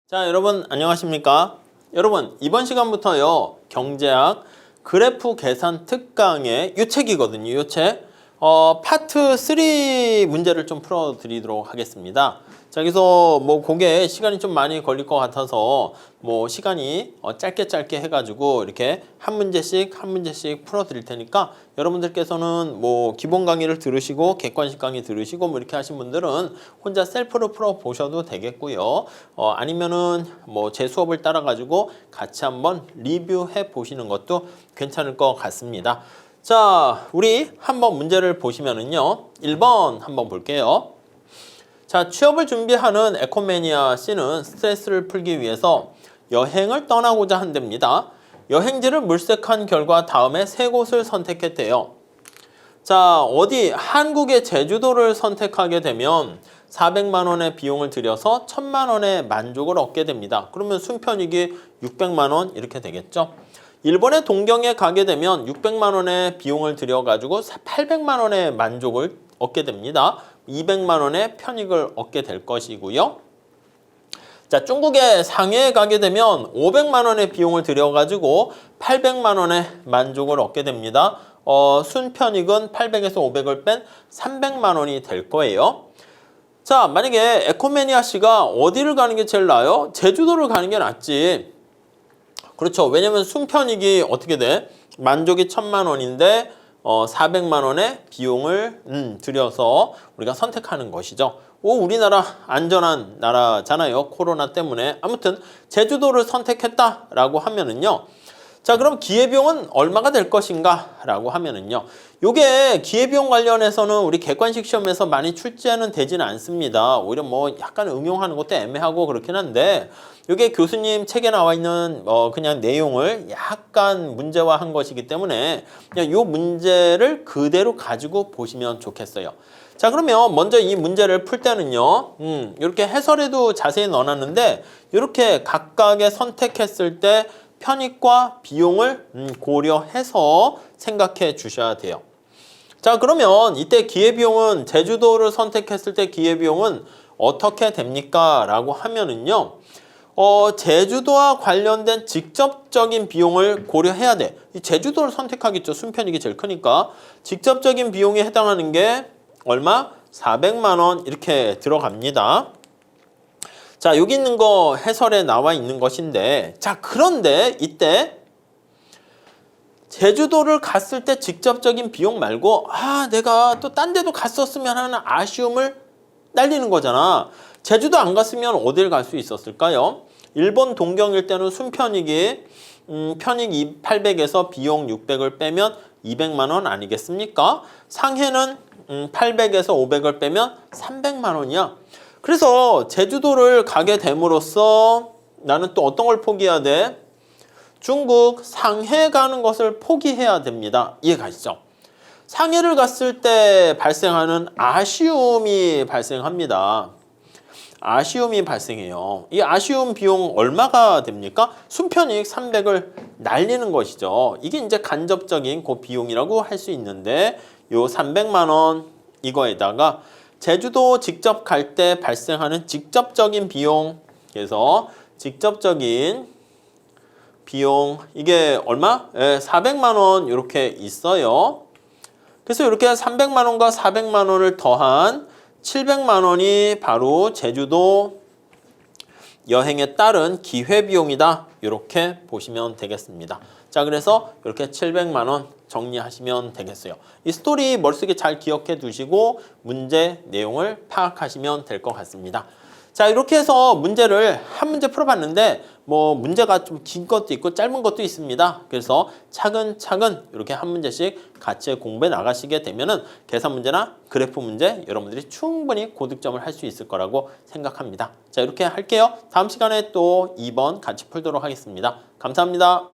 자, 여러분 안녕하십니까? 여러분 이번 시간부터요 경제학 그래프 계산 특강의 요책이거든요. 요책 파트 3 문제를 좀 풀어드리도록 하겠습니다. 자, 그래서 뭐 그게 시간이 좀 많이 걸릴 것 같아서 뭐 시간이 짧게 해가지고 이렇게 한 문제씩 풀어드릴 테니까 여러분들께서는 뭐 기본 강의를 들으시고 객관식 강의 들으시고 뭐 이렇게 하신 분들은 혼자 셀프로 풀어보셔도 되겠고요. 아니면은 뭐 제 수업을 따라가지고 같이 한번 리뷰해 보시는 것도 괜찮을 것 같습니다. 자, 우리 한번 문제를 보시면은요. 1번 한번 볼게요. 자, 취업을 준비하는 에코매니아 C는 스트레스를 풀기 위해서 여행을 떠나고자 한답니다. 여행지를 물색한 결과 다음에 세 곳을 선택했대요. 자, 어디 한국의 제주도를 선택하게 되면 400만 원의 비용을 들여서 1000만 원의 만족을 얻게 됩니다. 그러면 순편익이 600만 원 이렇게 되겠죠. 일본의 동경에 가게 되면 600만 원의 비용을 들여가지고 800만 원의 만족을 얻게 됩니다. 200만 원의 편익을 얻게 될 것이고요. 자, 중국의 상해에 가게 되면 500만 원의 비용을 들여가지고 800만 원의 만족을 얻게 됩니다. 순편익은 800에서 500을 뺀 300만 원이 될 거예요. 자, 만약에 에코매니아 C가 어디를 가는 게 제일 나아요? 제주도를 가는 게 낫지. 그렇죠. 왜냐면 순편익이 어떻게 돼? 만족이 1000만 원인데 400만 원의 비용을 들여서 우리가 선택하는 것이죠. 우리나라 안전한 나라잖아요. 코로나 때문에. 아무튼 제주도를 선택했다라고 하면은요. 자, 그럼 기회비용은 얼마가 될 것인가? 라고 하면은요. 요게 기회비용 관련해서는 우리 객관식 시험에서 많이 출제는 되지는 않습니다. 오히려 뭐 약간 응용하는 것도 애매하고 그렇긴 한데 요게 교수님 책에 나와 있는 그냥 내용을 약간 문제화한 것이기 때문에 그냥 요 문제를 그대로 가지고 보시면 좋겠어요. 자, 그러면 먼저 이 문제를 풀 때는요. 이렇게 해설에도 자세히 넣어놨는데 이렇게 각각의 선택했을 때 편익과 비용을 고려해서 생각해 주셔야 돼요. 자, 그러면 이때 기회비용은 제주도를 선택했을 때 기회비용은 어떻게 됩니까? 라고 하면은요. 제주도와 관련된 직접적인 비용을 고려해야 돼. 이 제주도를 선택하겠죠. 순편익이 제일 크니까. 직접적인 비용에 해당하는 게 얼마? 400만 원 이렇게 들어갑니다. 자, 여기 있는 거 해설에 나와 있는 것인데, 자, 그런데 이때 제주도를 갔을 때 직접적인 비용 말고 내가 또 딴 데도 갔었으면 하는 아쉬움을 날리는 거잖아. 제주도 안 갔으면 어딜 갈 수 있었을까요? 일본 동경일 때는 순편익이 편익 800에서 비용 600을 빼면 200만 원 아니겠습니까? 상해는 800에서 500을 빼면 300만 원이야. 그래서 제주도를 가게 됨으로써 나는 또 어떤 걸 포기해야 돼? 중국 상해 가는 것을 포기해야 됩니다. 이해가시죠? 상해를 갔을 때 발생하는 아쉬움이 발생합니다. 아쉬움이 발생해요. 이 아쉬움 비용 얼마가 됩니까? 순편익 300을 날리는 것이죠. 이게 이제 간접적인 그 비용이라고 할 수 있는데 요 300만 원 이거에다가 제주도 직접 갈 때 발생하는 직접적인 비용, 그래서 직접적인 비용 이게 얼마? 400만 원 이렇게 있어요. 그래서 이렇게 300만 원과 400만 원을 더한 700만 원이 바로 제주도 여행에 따른 기회비용이다. 이렇게 보시면 되겠습니다. 자, 그래서 이렇게 700만 원 정리하시면 되겠어요. 이 스토리 머릿속에 잘 기억해 두시고 문제 내용을 파악하시면 될 것 같습니다. 자, 이렇게 해서 문제를 한 문제 풀어봤는데 뭐 문제가 좀 긴 것도 있고 짧은 것도 있습니다. 그래서 차근차근 이렇게 한 문제씩 같이 공부해 나가시게 되면은 계산 문제나 그래프 문제 여러분들이 충분히 고득점을 할 수 있을 거라고 생각합니다. 자, 이렇게 할게요. 다음 시간에 또 2번 같이 풀도록 하겠습니다. 감사합니다.